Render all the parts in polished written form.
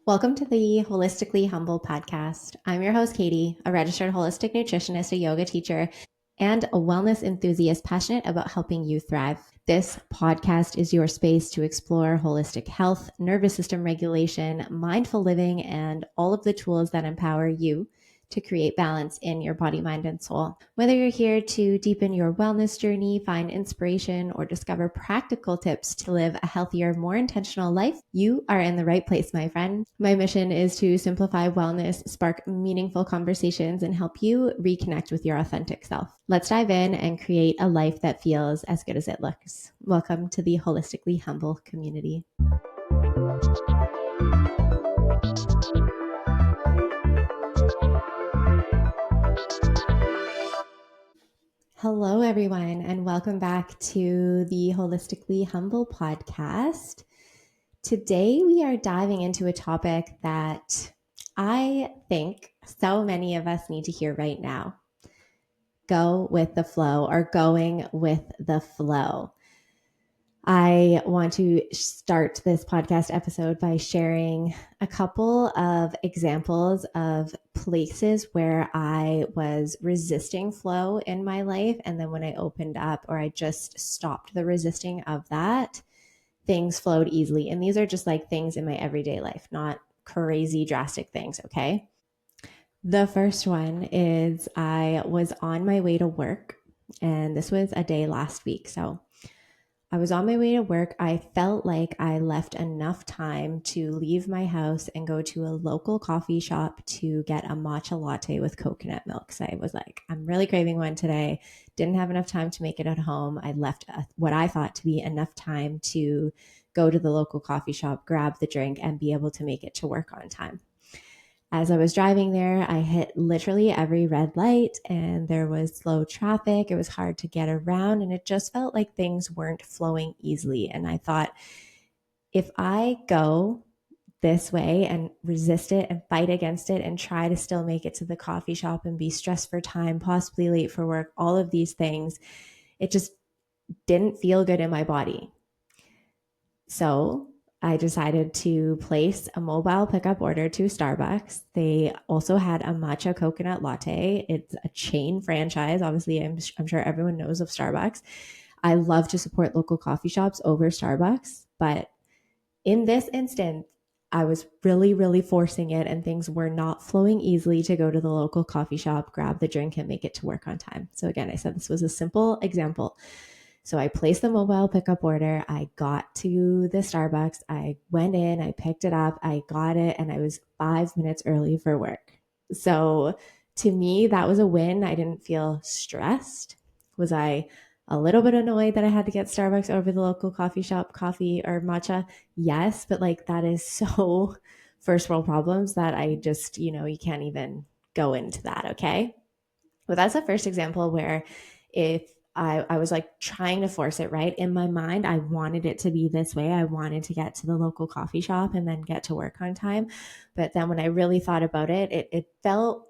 Welcome to the Holistically Humble podcast. I'm your host, Katie, a registered holistic nutritionist, a yoga teacher, and a wellness enthusiast passionate about helping you thrive. This podcast is your space to explore holistic health, nervous system regulation, mindful living, and all of the tools that empower you to create balance in your body, mind, and soul. Whether you're here to deepen your wellness journey, find inspiration, or discover practical tips to live a healthier, more intentional life, you are in the right place, my friend. My mission is to simplify wellness, spark meaningful conversations, and help you reconnect with your authentic self. Let's dive in and create a life that feels as good as it looks. Welcome to the Holistically Humble community. Hello, everyone, and welcome back to the Holistically Humble podcast. Today, we are diving into a topic that I think so many of us need to hear right now. Go with the flow, or going with the flow. I want to start this podcast episode by sharing a couple of examples of places where I was resisting flow in my life. And then when I opened up, or I just stopped the resisting of that, things flowed easily. And these are just like things in my everyday life, not crazy drastic things, okay? The first one is I was on my way to work, and this was a day last week. So I was on my way to work. I felt like I left enough time to leave my house and go to a local coffee shop to get a matcha latte with coconut milk. So I was like, I'm really craving one today. Didn't have enough time to make it at home. I left what I thought to be enough time to go to the local coffee shop, grab the drink, and be able to make it to work on time. As I was driving there, I hit literally every red light and there was slow traffic. It was hard to get around and it just felt like things weren't flowing easily. And I thought, if I go this way and resist it and fight against it and try to still make it to the coffee shop and be stressed for time, possibly late for work, all of these things, it just didn't feel good in my body. So I decided to place a mobile pickup order to Starbucks. They also had a matcha coconut latte. It's a chain franchise. Obviously, I'm sure everyone knows of Starbucks. I love to support local coffee shops over Starbucks, but in this instance, I was really forcing it and things were not flowing easily to go to the local coffee shop, grab the drink, and make it to work on time. So again, I said this was a simple example. So I placed the mobile pickup order. I got to the Starbucks. I went in, I picked it up, I got it, and I was 5 minutes early for work. So to me, that was a win. I didn't feel stressed. Was I a little bit annoyed that I had to get Starbucks over the local coffee shop coffee or matcha? Yes, but like that is so first world problems that I just, you can't even go into that, okay? But that's the first example where if I was like trying to force it, right? In my mind, I wanted it to be this way. I wanted to get to the local coffee shop and then get to work on time. But then when I really thought about it, it felt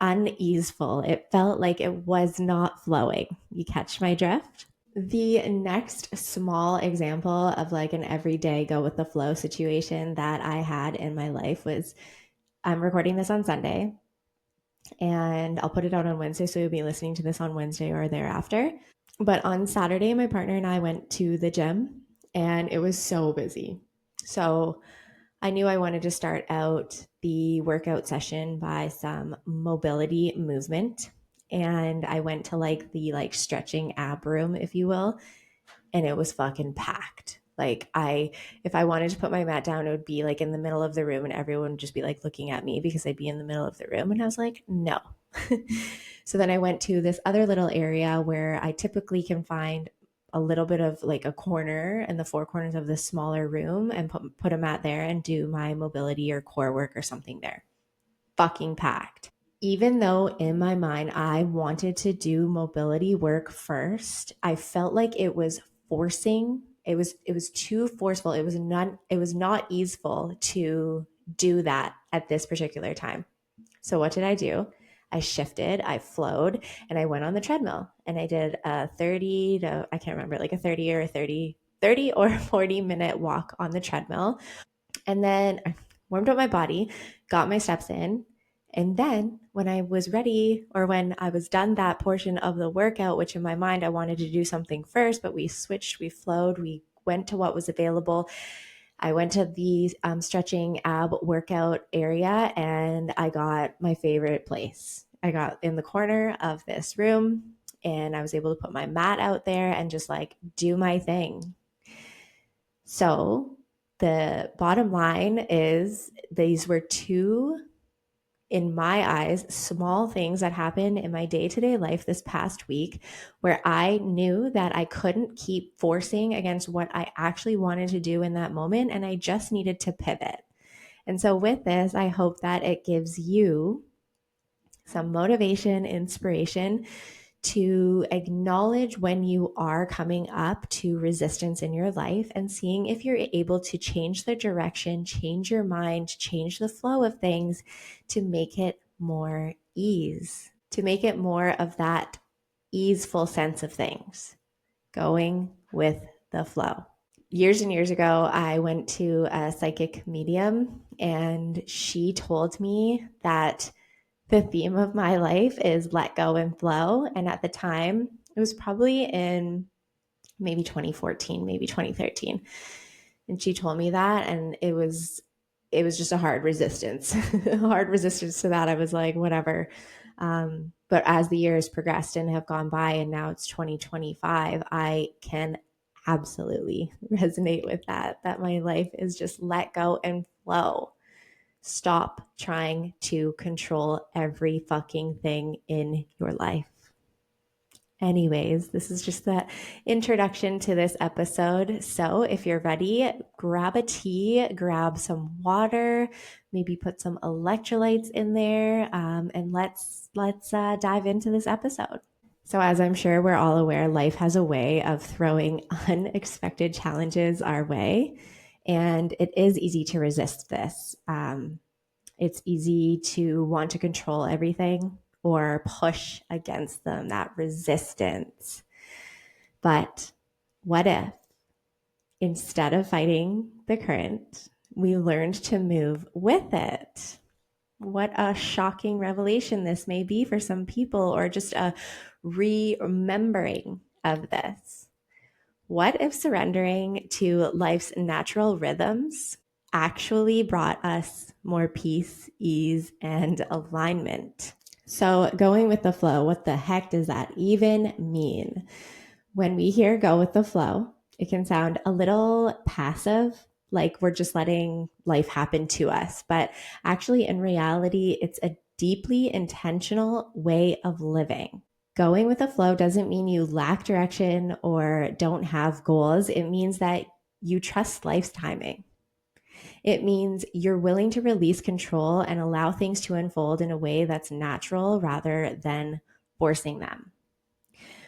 uneaseful. It felt like it was not flowing. You catch my drift? The next small example of like an everyday go with the flow situation that I had in my life was I'm recording this on Sunday and I'll put it out on Wednesday. So you'll be listening to this on Wednesday or thereafter. But on Saturday, my partner and I went to the gym and it was so busy. So I knew I wanted to start out the workout session by some mobility movement. And I went to like the stretching ab room, if you will, and it was fucking packed. If I wanted to put my mat down, it would be like in the middle of the room and everyone would just be like looking at me because I'd be in the middle of the room. And I was like, no. So then I went to this other little area where I typically can find a little bit of like a corner in the four corners of this smaller room and put a mat there and do my mobility or core work or something there. Fucking packed. Even though in my mind I wanted to do mobility work first, I felt like it was forcing. It was too forceful. It was not easeful to do that at this particular time. So what did I do? I shifted, I flowed, and I went on the treadmill and I did a 30 to, I can't remember, like a 30 or 40 minute walk on the treadmill. And then warmed up my body, got my steps in. And then when I was ready, or when I was done that portion of the workout, which in my mind I wanted to do something first, but we switched, we flowed, we went to what was available. I went to the stretching ab workout area and I got my favorite place. I got in the corner of this room and I was able to put my mat out there and just like do my thing. So the bottom line is these were two, in my eyes, small things that happened in my day-to-day life this past week where I knew that I couldn't keep forcing against what I actually wanted to do in that moment, and I just needed to pivot. And so with this, I hope that it gives you some motivation, inspiration to acknowledge when you are coming up to resistance in your life and seeing if you're able to change the direction, change your mind, change the flow of things to make it more ease, to make it more of that easeful sense of things, going with the flow. Years and years ago, I went to a psychic medium and she told me that the theme of my life is let go and flow. And at the time, it was probably in maybe 2014, maybe 2013. And she told me that, and it was just a hard resistance, hard resistance to that. I was like, whatever. But as the years progressed and have gone by, and now it's 2025, I can absolutely resonate with that my life is just let go and flow. Stop trying to control every fucking thing in your life. Anyways, this is just the introduction to this episode. So if you're ready, grab a tea, grab some water, maybe put some electrolytes in there, and let's dive into this episode. So as I'm sure we're all aware, life has a way of throwing unexpected challenges our way, and it is easy to resist this. It's easy to want to control everything or push against them, that resistance. But what if instead of fighting the current, we learned to move with it? What a shocking revelation this may be for some people, or just a remembering of this. What if surrendering to life's natural rhythms actually brought us more peace, ease, and alignment? So going with the flow, what the heck does that even mean? When we hear go with the flow, it can sound a little passive, like we're just letting life happen to us. But actually, in reality, it's a deeply intentional way of living. Going with the flow doesn't mean you lack direction or don't have goals. It means that you trust life's timing. It means you're willing to release control and allow things to unfold in a way that's natural rather than forcing them.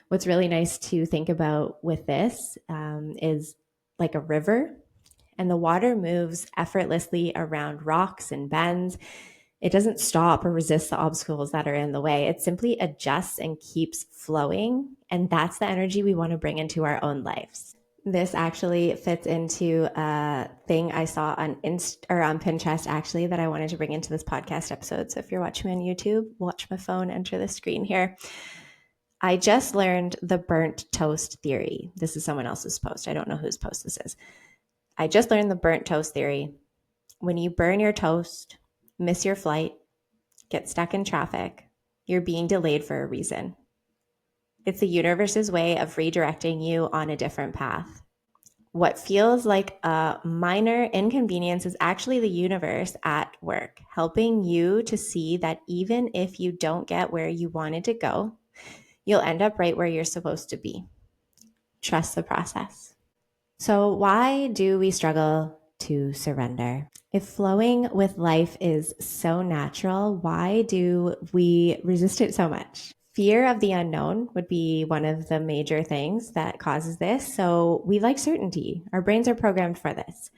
What's really nice to think about with this is like a river, and the water moves effortlessly around rocks and bends. It doesn't stop or resist the obstacles that are in the way. It simply adjusts and keeps flowing. And that's the energy we want to bring into our own lives. This actually fits into a thing I saw on on Pinterest, actually, that I wanted to bring into this podcast episode. So if you're watching me on YouTube, watch my phone, enter the screen here. I just learned the burnt toast theory. This is someone else's post. I don't know whose post this is. I just learned the burnt toast theory. When you burn your toast, miss your flight, get stuck in traffic, you're being delayed for a reason. It's the universe's way of redirecting you on a different path. What feels like a minor inconvenience is actually the universe at work, helping you to see that even if you don't get where you wanted to go, you'll end up right where you're supposed to be. Trust the process. So why do we struggle to surrender? If flowing with life is so natural, why do we resist it so much? Fear of the unknown would be one of the major things that causes this. So we like certainty. Our brains are programmed for this.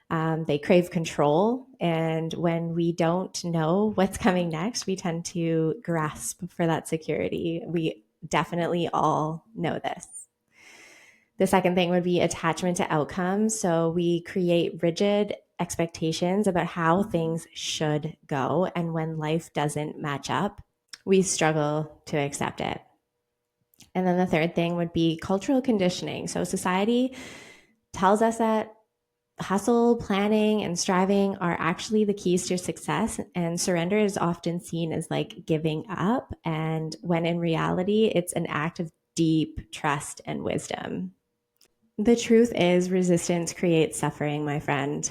They crave control. And when we don't know what's coming next, we tend to grasp for that security. We definitely all know this. The second thing would be attachment to outcomes. So we create rigid expectations about how things should go. And when life doesn't match up, we struggle to accept it. And then the third thing would be cultural conditioning. So society tells us that hustle, planning, and striving are actually the keys to success. And surrender is often seen as like giving up. And when in reality, it's an act of deep trust and wisdom. The truth is, resistance creates suffering, my friend.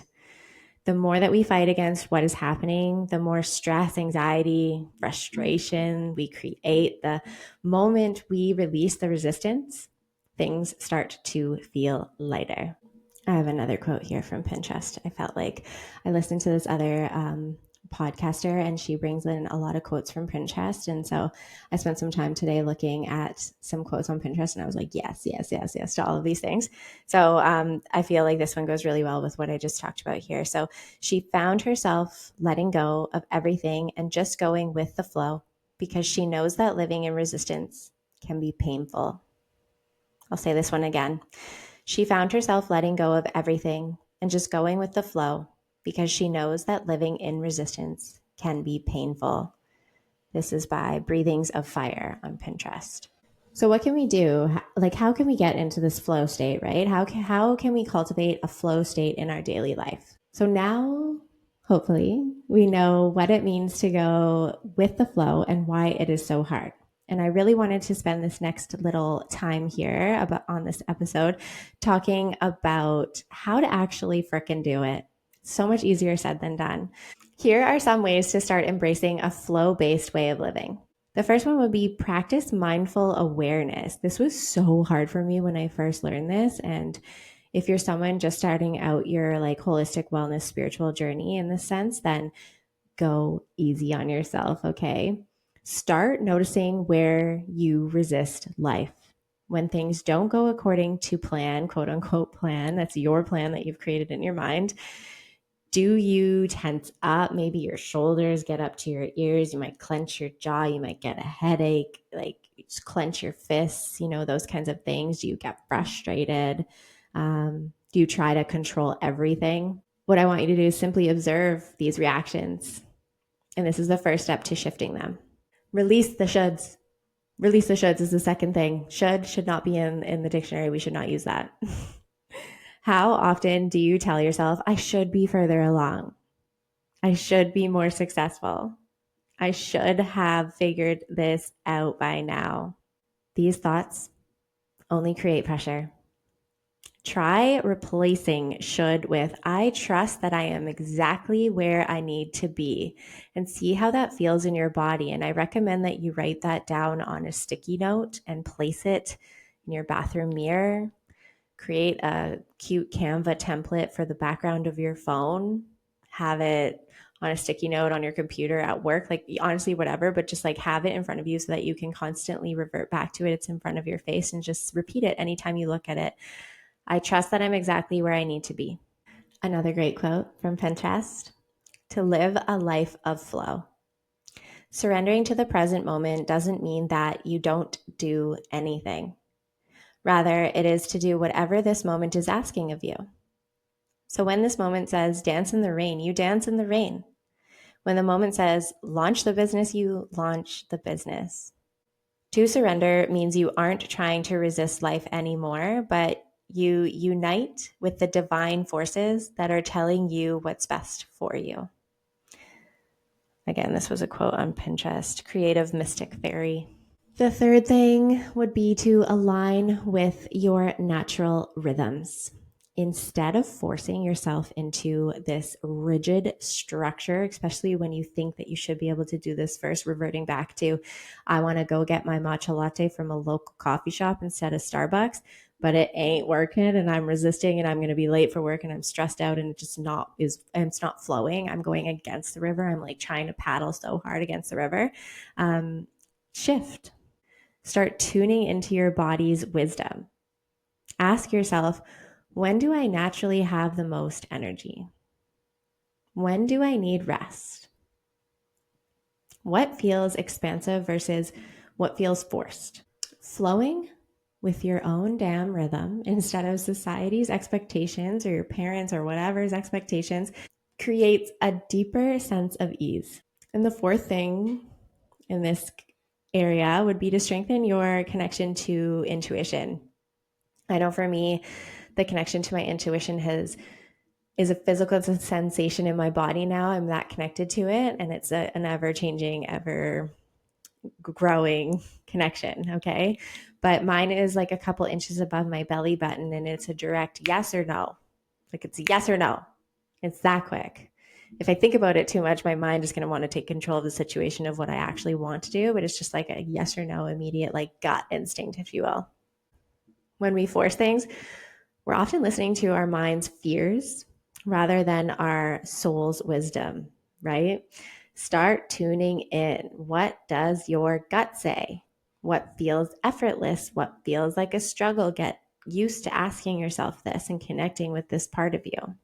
The more that we fight against what is happening, the more stress, anxiety, frustration we create. The moment we release the resistance, things start to feel lighter. I have another quote here from Pinterest. I felt like I listened to this other podcaster and she brings in a lot of quotes from Pinterest. And so I spent some time today looking at some quotes on Pinterest and I was like, yes, yes, yes, yes to all of these things. So I feel like this one goes really well with what I just talked about here. So she found herself letting go of everything and just going with the flow because she knows that living in resistance can be painful. I'll say this one again. She found herself letting go of everything and just going with the flow because she knows that living in resistance can be painful. This is by Breathings of Fire on Pinterest. So what can we do? Like, how can we get into this flow state, right? How can we cultivate a flow state in our daily life? So now, hopefully, we know what it means to go with the flow and why it is so hard. And I really wanted to spend this next little time here on this episode talking about how to actually frickin' do it. So much easier said than done. Here are some ways to start embracing a flow-based way of living. The first one would be practice mindful awareness. This was so hard for me when I first learned this. And if you're someone just starting out your like holistic wellness spiritual journey in this sense, then go easy on yourself, okay? Start noticing where you resist life. When things don't go according to plan, quote unquote plan, that's your plan that you've created in your mind. Do you tense up? Maybe your shoulders get up to your ears. You might clench your jaw. You might get a headache. Like just clench your fists, those kinds of things. Do you get frustrated? Do you try to control everything? What I want you to do is simply observe these reactions. And this is the first step to shifting them. Release the shoulds. Release the shoulds is the second thing. Should not be in the dictionary. We should not use that. How often do you tell yourself, I should be further along? I should be more successful. I should have figured this out by now. These thoughts only create pressure. Try replacing should with I trust that I am exactly where I need to be and see how that feels in your body. And I recommend that you write that down on a sticky note and place it in your bathroom mirror. Create a cute Canva template for the background of your phone. Have it on a sticky note on your computer at work, like honestly, whatever, but just like have it in front of you so that you can constantly revert back to it. It's in front of your face and just repeat it anytime you look at it. I trust that I'm exactly where I need to be. Another great quote from Pinterest: to live a life of flow. Surrendering to the present moment doesn't mean that you don't do anything. Rather, it is to do whatever this moment is asking of you. So when this moment says dance in the rain, you dance in the rain. When the moment says launch the business, you launch the business. To surrender means you aren't trying to resist life anymore, but you unite with the divine forces that are telling you what's best for you. Again, this was a quote on Pinterest, Creative Mystic Fairy. The third thing would be to align with your natural rhythms. Instead of forcing yourself into this rigid structure, especially when you think that you should be able to do this first, reverting back to, I want to go get my matcha latte from a local coffee shop instead of Starbucks, but it ain't working and I'm resisting and I'm going to be late for work and I'm stressed out and it's not flowing. I'm going against the river. I'm like trying to paddle so hard against the river. Shift. Start tuning into your body's wisdom. Ask yourself, when do I naturally have the most energy? When do I need rest? What feels expansive versus what feels forced? Flowing with your own damn rhythm instead of society's expectations or your parents or whatever's expectations creates a deeper sense of ease. And the fourth thing in this area would be to strengthen your connection to intuition. I know for me, the connection to my intuition is a physical sensation in my body now. I'm that connected to it, and it's an ever-changing, ever growing connection. Okay. But mine is like a couple inches above my belly button, and it's a direct yes or no. Like it's yes or no. It's that quick. If I think about it too much, my mind is going to want to take control of the situation of what I actually want to do. But it's just like a yes or no, immediate, like gut instinct, if you will. When we force things, we're often listening to our mind's fears rather than our soul's wisdom, right? Start tuning in. What does your gut say? What feels effortless? What feels like a struggle? Get used to asking yourself this and connecting with this part of you.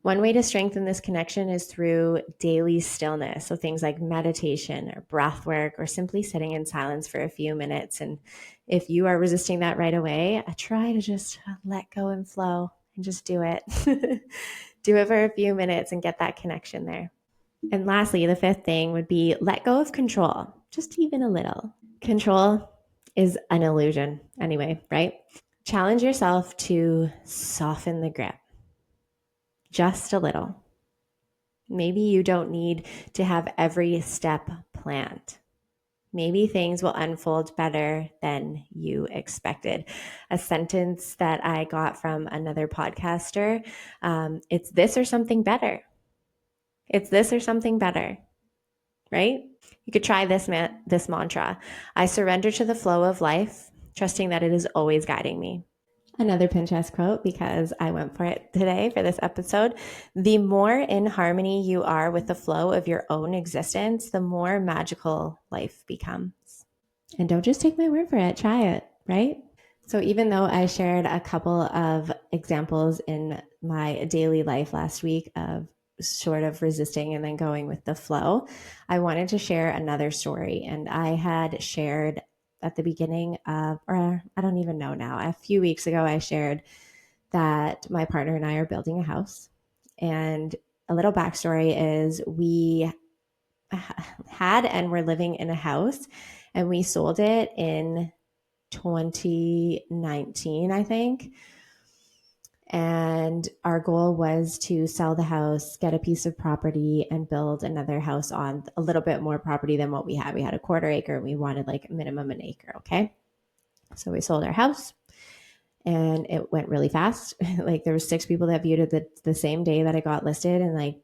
One way to strengthen this connection is through daily stillness. So things like meditation or breath work or simply sitting in silence for a few minutes. And if you are resisting that right away, I try to just let go and flow and just do it. Do it for a few minutes and get that connection there. And lastly, the fifth thing would be let go of control, just even a little. Control is an illusion anyway, right? Challenge yourself to soften the grip just a little. Maybe you don't need to have every step planned. Maybe things will unfold better than you expected. A sentence that I got from another podcaster, it's this or something better. It's this or something better, right? You could try this mantra. I surrender to the flow of life, trusting that it is always guiding me. Another Pinterest quote, because I went for it today for this episode. The more in harmony you are with the flow of your own existence, the more magical life becomes. And don't just take my word for it, try it, right? So even though I shared a couple of examples in my daily life last week of sort of resisting and then going with the flow, I wanted to share another story. And I had shared at the beginning of, or I don't even know now, a few weeks ago, I shared that my partner and I are building a house. And a little backstory is we had and were living in a house, and we sold it in 2019, I think. And our goal was to sell the house, get a piece of property, and build another house on a little bit more property than what we had. We had a quarter acre. We wanted like a minimum an acre. Okay. So we sold our house and it went really fast. Like there were 6 people that viewed it the same day that it got listed, and like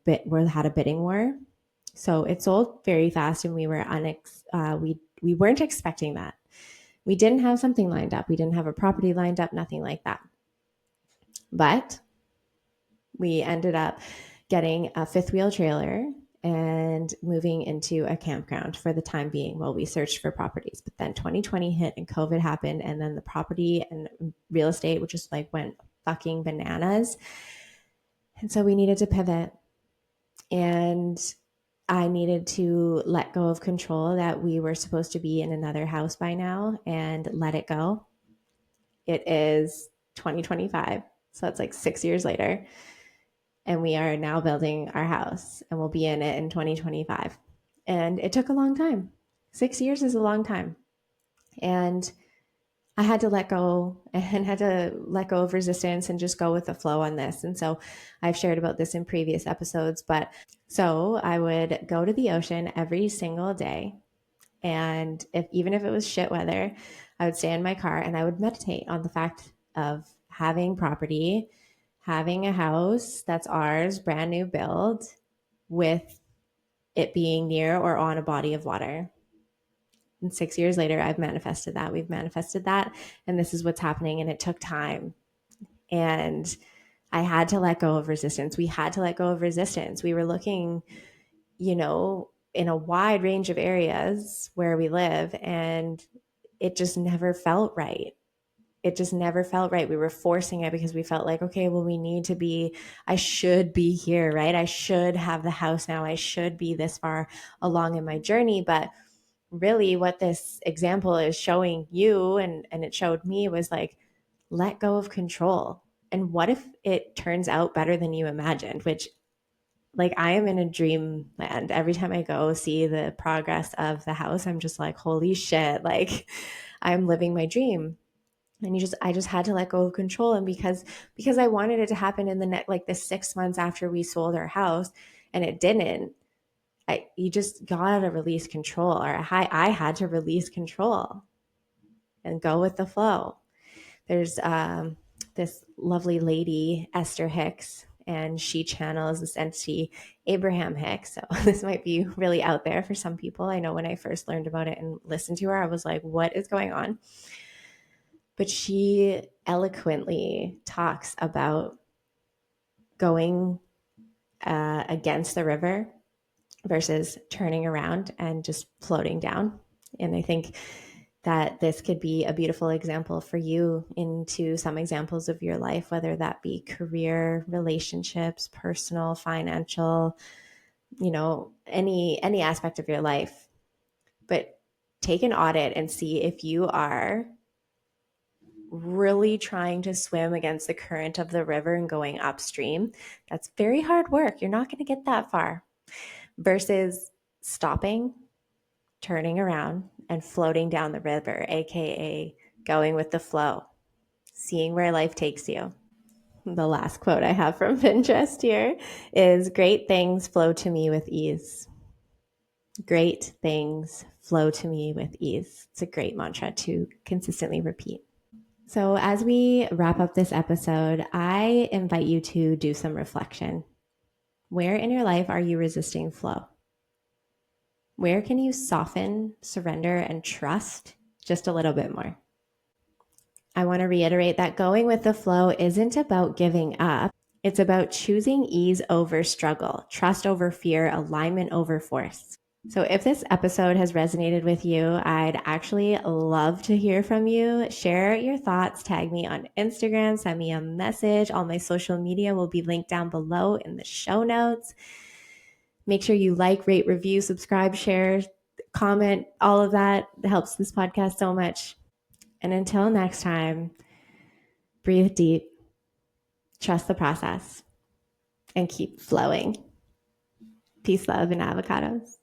had a bidding war. So it sold very fast, and we weren't expecting that. We didn't have something lined up. We didn't have a property lined up, nothing like that. But we ended up getting a fifth wheel trailer and moving into a campground for the time being while we searched for properties. But then 2020 hit and COVID happened, and then the property and real estate, which just like went fucking bananas. And so we needed to pivot, and I needed to let go of control that we were supposed to be in another house by now and let it go. It is 2025. So that's like 6 years later. And we are now building our house, and we'll be in it in 2025. And it took a long time. 6 years is a long time. And I had to let go of resistance and just go with the flow on this. And so I've shared about this in previous episodes, but so I would go to the ocean every single day. And even if it was shit weather, I would stay in my car and I would meditate on the fact of having property, having a house that's ours, brand new build, with it being near or on a body of water. And 6 years later, I've manifested that. We've manifested that. And this is what's happening. And it took time. And I had to let go of resistance. We had to let go of resistance. We were looking, in a wide range of areas where we live, and it just never felt right. It just never felt right. We were forcing it because we felt like, okay, well, I should be here, right? I should have the house now. I should be this far along in my journey. But really what this example is showing you, and it showed me, was like, let go of control. And what if it turns out better than you imagined? Which, like, I am in a dreamland. Every time I go see the progress of the house, I'm just like, holy shit, like I'm living my dream. And I just had to let go of control. And because I wanted it to happen in the like the 6 months after we sold our house, and it didn't, you just gotta release control, or I had to release control and go with the flow. There's this lovely lady, Esther Hicks, and she channels this entity, Abraham Hicks. So this might be really out there for some people. I know when I first learned about it and listened to her, I was like, what is going on? But she eloquently talks about going against the river versus turning around and just floating down. And I think that this could be a beautiful example for you into some examples of your life, whether that be career, relationships, personal, financial, any aspect of your life. But take an audit and see if you are really trying to swim against the current of the river and going upstream. That's very hard work. You're not going to get that far. Versus stopping, turning around, and floating down the river, aka going with the flow, seeing where life takes you. The last quote I have from Pinterest here is, great things flow to me with ease. Great things flow to me with ease. It's a great mantra to consistently repeat. So, as we wrap up this episode, I invite you to do some reflection. Where in your life are you resisting flow? Where can you soften, surrender, and trust just a little bit more? I want to reiterate that going with the flow isn't about giving up. It's about choosing ease over struggle, trust over fear, alignment over force. So if this episode has resonated with you, I'd actually love to hear from you. Share your thoughts, tag me on Instagram, send me a message. All my social media will be linked down below in the show notes. Make sure you like, rate, review, subscribe, share, comment. All of that helps this podcast so much. And until next time, breathe deep, trust the process, and keep flowing. Peace, love, and avocados.